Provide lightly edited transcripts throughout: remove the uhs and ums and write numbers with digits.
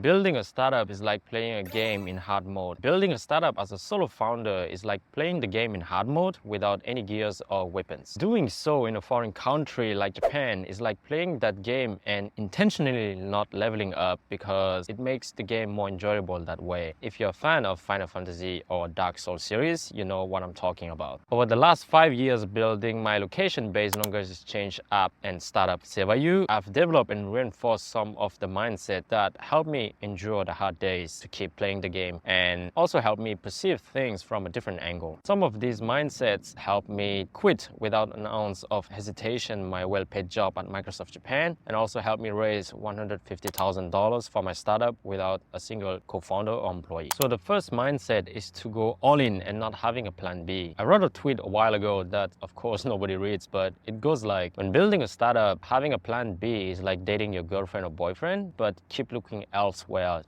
Building a startup is like playing a game in hard mode. Building a startup as a solo founder is like playing the game in hard mode without any gears or weapons. Doing so in a foreign country like Japan is like playing that game and intentionally not leveling up because it makes the game more enjoyable that way. If you're a fan of Final Fantasy or Dark Souls series, you know what I'm talking about. Over the last 5 years building my location-based language exchange app and startup SewaYou, I've developed and reinforced some of the mindset that helped me endure the hard days to keep playing the game and also help me perceive things from a different angle. Some of these mindsets helped me quit without an ounce of hesitation my well-paid job at Microsoft Japan, and also helped me raise $150,000 for my startup without a single co-founder or employee. So the first mindset is to go all in and not having a plan B. I wrote a tweet a while ago that of course nobody reads, but it goes like, when building a startup, having a plan B is like dating your girlfriend or boyfriend, but keep looking elsewhere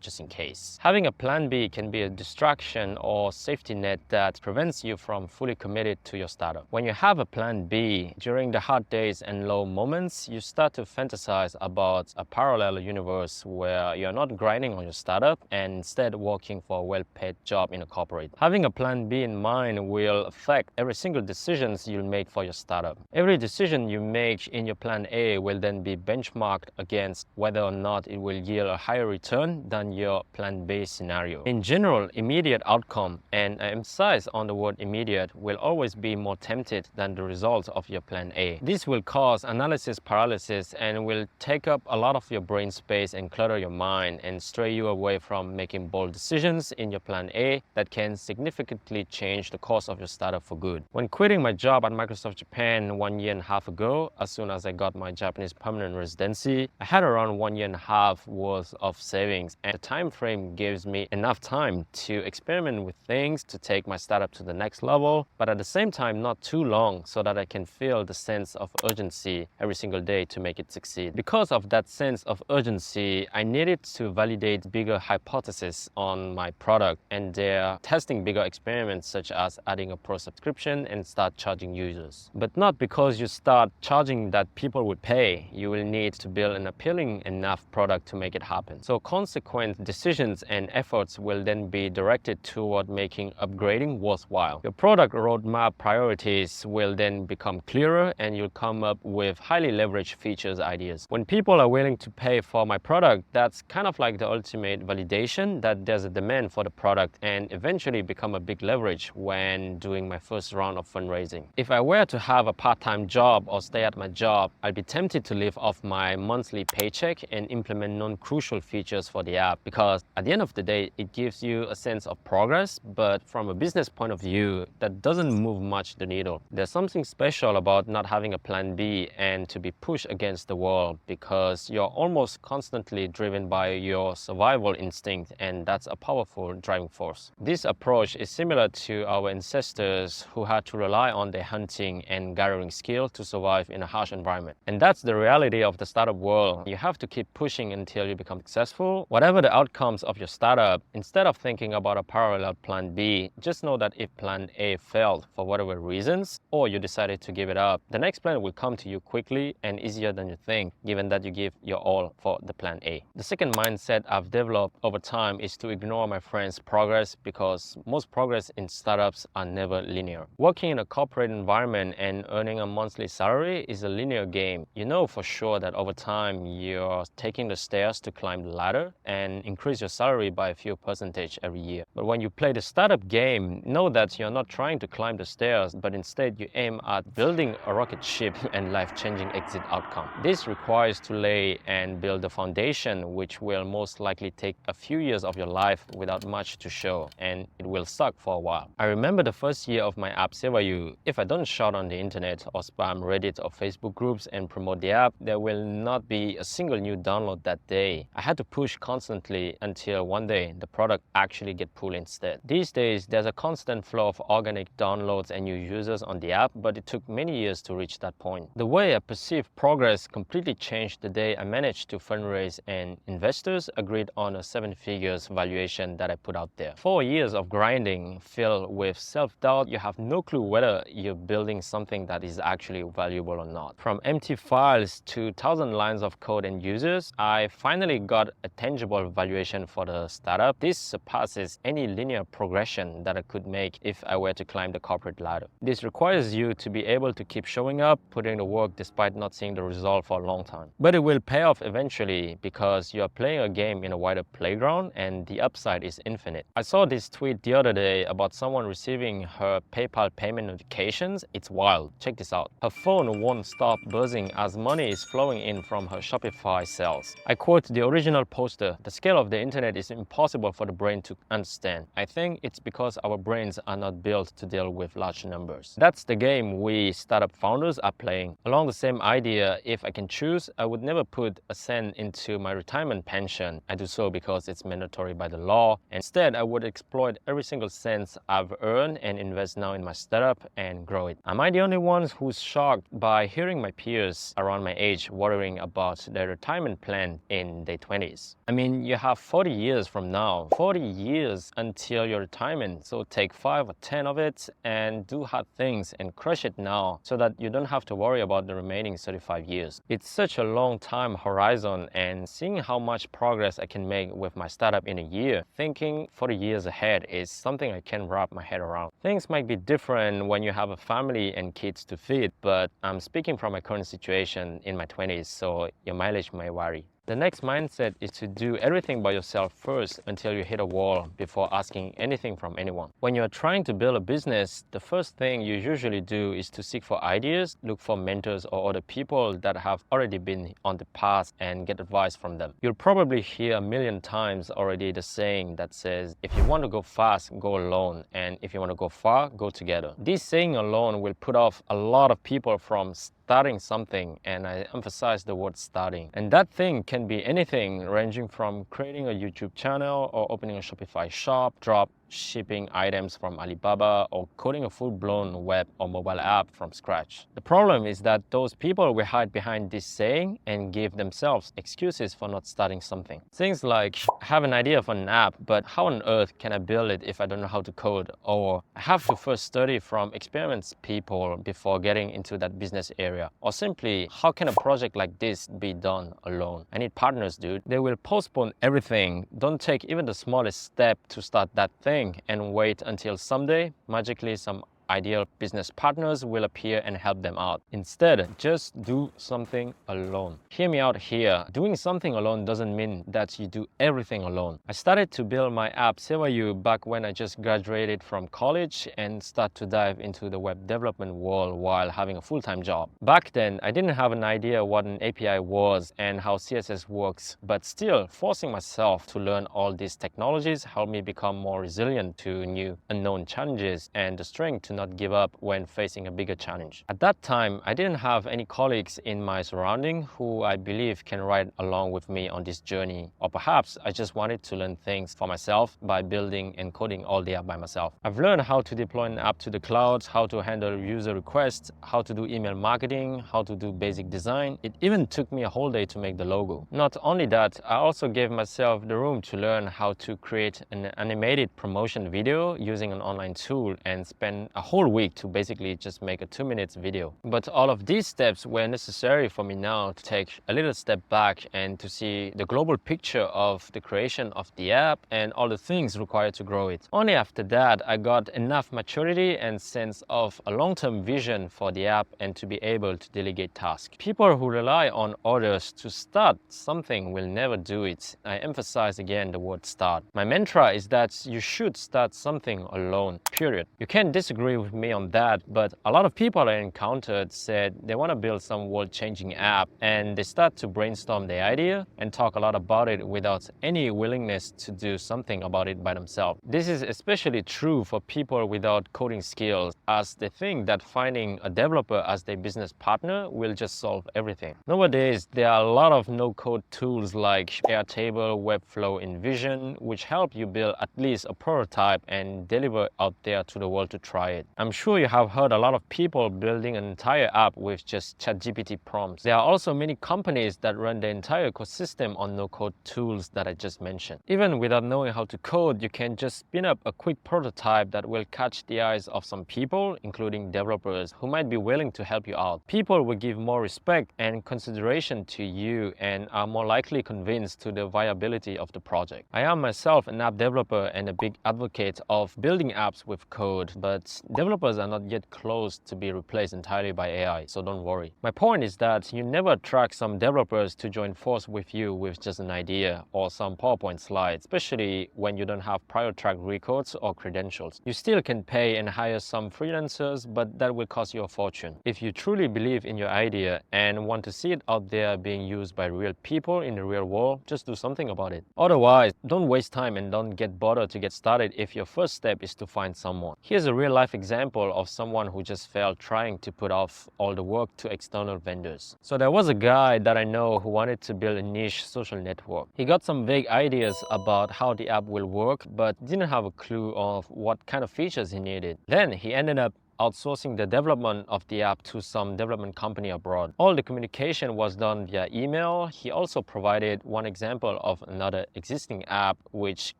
just in case. Having a plan B can be a distraction or safety net that prevents you from fully committed to your startup. When you have a plan B, during the hard days and low moments, you start to fantasize about a parallel universe where you're not grinding on your startup and instead working for a well-paid job in a corporate. Having a plan B in mind will affect every single decision you'll make for your startup. Every decision you make in your plan A will then be benchmarked against whether or not it will yield a higher return than your plan B scenario. In general, immediate outcome, and I emphasize on the word immediate, will always be more tempted than the results of your plan A. This will cause analysis paralysis and will take up a lot of your brain space and clutter your mind and stray you away from making bold decisions in your plan A that can significantly change the course of your startup for good. When quitting my job at Microsoft Japan 1.5 years ago, as soon as I got my Japanese permanent residency, I had around 1.5 years worth of savings, and the time frame gives me enough time to experiment with things to take my startup to the next level, but at the same time not too long so that I can feel the sense of urgency every single day to make it succeed. Because of that sense of urgency, I needed to validate bigger hypotheses on my product, and they're testing bigger experiments such as adding a pro subscription and start charging users. But not because you start charging that people would pay. You will need to build an appealing enough product to make it happen. So consequent decisions and efforts will then be directed toward making upgrading worthwhile. Your product roadmap priorities will then become clearer, and you'll come up with highly leveraged features ideas. When people are willing to pay for my product, that's kind of like the ultimate validation that there's a demand for the product, and eventually become a big leverage when doing my first round of fundraising. If I were to have a part-time job or stay at my job, I'd be tempted to live off my monthly paycheck and implement non-crucial features for the app, because at the end of the day, it gives you a sense of progress, but from a business point of view, that doesn't move much the needle. There's something special about not having a plan B and to be pushed against the wall, because you're almost constantly driven by your survival instinct, and that's a powerful driving force. This approach is similar to our ancestors who had to rely on their hunting and gathering skill to survive in a harsh environment. And that's the reality of the startup world. You have to keep pushing until you become successful. Whatever the outcomes of your startup, instead of thinking about a parallel plan B, just know that if plan A failed for whatever reasons, or you decided to give it up, the next plan will come to you quickly and easier than you think, given that you give your all for the plan A. The second mindset I've developed over time is to ignore my friends' progress, because most progress in startups are never linear. Working in a corporate environment and earning a monthly salary is a linear game. You know for sure that over time you're taking the stairs to climb the ladder and increase your salary by a few percentage every year. But when you play the startup game, know that you're not trying to climb the stairs, but instead you aim at building a rocket ship and life-changing exit outcome. This requires to lay and build the foundation, which will most likely take a few years of your life without much to show, and it will suck for a while. I remember the first year of my app SewaYou. If I don't shout on the internet or spam Reddit or Facebook groups and promote the app, there will not be a single new download that day. I had to push constantly until one day the product actually get pulled instead. These days, there's a constant flow of organic downloads and new users on the app, but it took many years to reach that point. The way I perceived progress completely changed the day I managed to fundraise and investors agreed on a 7 figures valuation that I put out there. 4 years of grinding filled with self-doubt. You have no clue whether you're building something that is actually valuable or not. From empty files to 1,000 lines of code and users, I finally got a tangible valuation for the startup. This surpasses any linear progression that I could make if I were to climb the corporate ladder. This requires you to be able to keep showing up, putting the work despite not seeing the result for a long time. But it will pay off eventually because you are playing a game in a wider playground and the upside is infinite. I saw this tweet the other day about someone receiving her PayPal payment notifications. It's wild. Check this out. Her phone won't stop buzzing as money is flowing in from her Shopify sales. I quote the original poster, "The scale of the internet is impossible for the brain to understand. I think it's because our brains are not built to deal with large numbers." That's the game we startup founders are playing. Along the same idea, if I can choose, I would never put a cent into my retirement pension. I do so because it's mandatory by the law. Instead, I would exploit every single cent I've earned and invest now in my startup and grow it. Am I the only one who's shocked by hearing my peers around my age worrying about their retirement plan in their 20s? I mean, you have 40 years from now, 40 years until your retirement. So take 5 or 10 of it and do hard things and crush it now so that you don't have to worry about the remaining 35 years. It's such a long time horizon, and seeing how much progress I can make with my startup in a year, thinking 40 years ahead is something I can wrap my head around. Things might be different when you have a family and kids to feed, but I'm speaking from my current situation in my 20s, so your mileage may vary. The next mindset is to do everything by yourself first until you hit a wall before asking anything from anyone. When you're trying to build a business, the first thing you usually do is to seek for ideas, look for mentors or other people that have already been on the path and get advice from them. You'll probably hear a million times already the saying that says, if you want to go fast, go alone, and if you want to go far, go together. This saying alone will put off a lot of people from starting something, and I emphasize the word starting. And that thing can be anything ranging from creating a YouTube channel or opening a Shopify shop, drop shipping items from Alibaba, or coding a full-blown web or mobile app from scratch. The problem is that those people will hide behind this saying and give themselves excuses for not starting something. Things like, I have an idea for an app, but how on earth can I build it if I don't know how to code? Or I have to first study from experienced people before getting into that business area. Or simply, how can a project like this be done alone? I need partners, dude. They will postpone everything. Don't take even the smallest step to start that thing and wait until someday, magically, some ideal business partners will appear and help them out. Instead, just do something alone. Hear me out here. Doing something alone doesn't mean that you do everything alone. I started to build my app SewaYou back when I just graduated from college and start to dive into the web development world while having a full-time job. Back then, I didn't have an idea what an API was and how CSS works, but still, forcing myself to learn all these technologies helped me become more resilient to new unknown challenges and the strength to not give up when facing a bigger challenge. At that time, I didn't have any colleagues in my surrounding who I believe can ride along with me on this journey. Or perhaps I just wanted to learn things for myself by building and coding all the app by myself. I've learned how to deploy an app to the cloud, how to handle user requests, how to do email marketing, how to do basic design. It even took me a whole day to make the logo. Not only that, I also gave myself the room to learn how to create an animated promotion video using an online tool and spend a whole week to basically just make a 2-minute video. But all of these steps were necessary for me now to take a little step back and to see the global picture of the creation of the app and all the things required to grow it. Only after that, I got enough maturity and sense of a long-term vision for the app and to be able to delegate tasks. People who rely on others to start something will never do it. I emphasize again the word start. My mantra is that you should start something alone, period. You can't disagree with me on that, but a lot of people I encountered said they want to build some world-changing app and they start to brainstorm the idea and talk a lot about it without any willingness to do something about it by themselves. This is especially true for people without coding skills, as they think that finding a developer as their business partner will just solve everything. Nowadays, there are a lot of no-code tools like Airtable, Webflow, InVision, which help you build at least a prototype and deliver out there to the world to try it. it. I'm sure you have heard a lot of people building an entire app with just ChatGPT prompts. There are also many companies that run the entire ecosystem on no-code tools that I just mentioned. Even without knowing how to code, you can just spin up a quick prototype that will catch the eyes of some people, including developers, who might be willing to help you out. People will give more respect and consideration to you and are more likely convinced to the viability of the project. I am myself an app developer and a big advocate of building apps with code, but developers are not yet close to be replaced entirely by AI, so don't worry. My point is that you never attract some developers to join force with you with just an idea or some PowerPoint slides, especially when you don't have prior track records or credentials. You still can pay and hire some freelancers, but that will cost you a fortune. If you truly believe in your idea and want to see it out there being used by real people in the real world, just do something about it. Otherwise, don't waste time and don't get bothered to get started if your first step is to find someone. Here's a real life example of someone who just failed trying to put off all the work to external vendors. So there was a guy that I know who wanted to build a niche social network. He got some vague ideas about how the app will work, but didn't have a clue of what kind of features he needed. Then he ended up outsourcing the development of the app to some development company abroad. All the communication was done via email. He also provided one example of another existing app which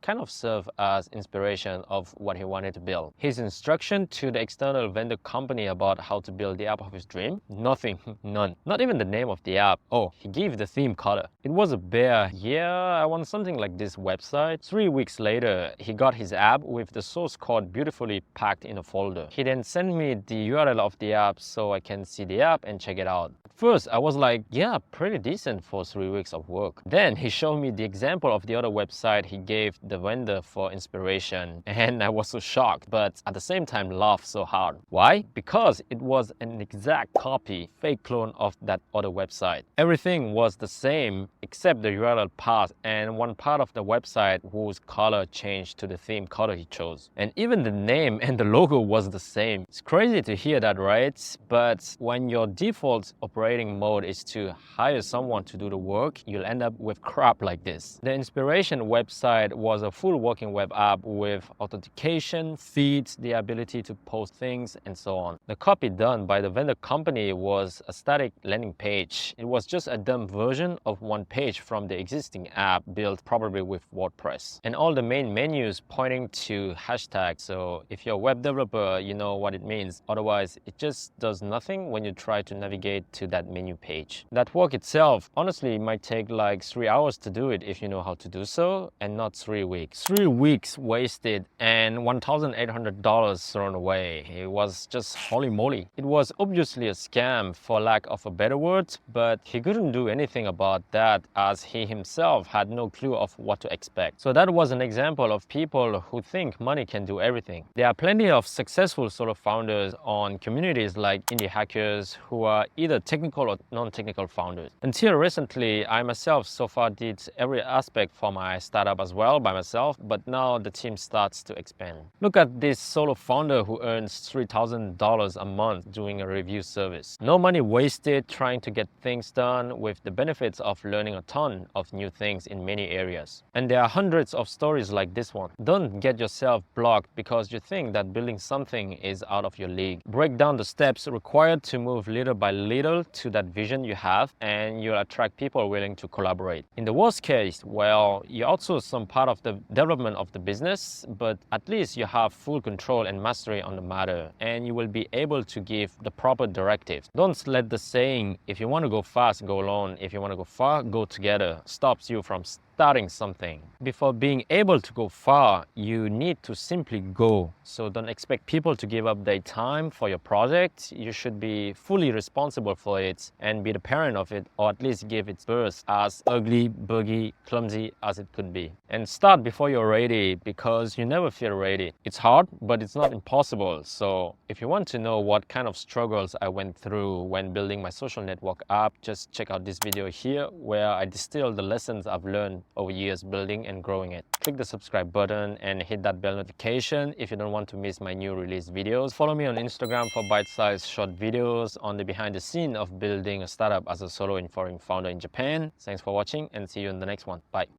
kind of served as inspiration of what he wanted to build. His instruction to the external vendor company about how to build the app of his dream? Nothing, none. Not even the name of the app. Oh, he gave the theme color. It was a bear. Yeah, I want something like this website. 3 weeks later, he got his app with the source code beautifully packed in a folder. He then sent me the URL of the app so I can see the app and check it out. At first, I was like, yeah, pretty decent for 3 weeks of work. Then he showed me the example of the other website he gave the vendor for inspiration, and I was so shocked, but at the same time laughed so hard. Why? Because it was an exact copy, fake clone of that other website. Everything was the same except the URL path and one part of the website whose color changed to the theme color he chose. And even the name and the logo was the same. It's crazy to hear that, right? But when your default operating mode is to hire someone to do the work, you'll end up with crap like this. The inspiration website was a full working web app with authentication, feeds, the ability to post things, and so on. The copy done by the vendor company was a static landing page. It was just a dumb version of one page from the existing app built probably with WordPress. And all the main menus pointing to hashtags. So if you're a web developer, you know what it means. Otherwise, it just does nothing when you try to navigate to that menu page. That work itself, honestly, might take like 3 hours to do it if you know how to do so, and not 3 weeks. 3 weeks wasted and $1,800 thrown away. It was just holy moly. It was obviously a scam for lack of a better word, but he couldn't do anything about that as he himself had no clue of what to expect. So that was an example of people who think money can do everything. There are plenty of successful solo founders on communities like indie hackers who are either technical or non-technical founders. Until recently, I myself so far did every aspect for my startup as well by myself, but now the team starts to expand. Look at this solo founder who earns $3,000 a month doing a review service. No money wasted trying to get things done, with the benefits of learning a ton of new things in many areas. And there are hundreds of stories like this one. Don't get yourself blocked because you think that building something is out of your league. Break down the steps required to move little by little to that vision you have, and you'll attract people willing to collaborate. In the worst case, well, you outsource some part of the development of the business, but at least you have full control and mastery on the matter, and you will be able to give the proper directives. Don't let the saying, if you want to go fast, go alone. If you want to go far, go together, stops you from starting something. Before being able to go far, you need to simply go. So don't expect people to give up their time for your project. You should be fully responsible for it and be the parent of it, or at least give it birth, as ugly, buggy, clumsy as it could be. And start before you're ready, because you never feel ready. It's hard, but it's not impossible. So if you want to know what kind of struggles I went through when building my social network app, just check out this video here where I distill the lessons I've learned over years building and growing it. Click the subscribe button and hit that bell notification if you don't want to miss my new release videos. Follow me on Instagram for bite-sized short videos on the behind the scene of building a startup as a solo and foreign founder in Japan. Thanks for watching and see you in the next one. Bye.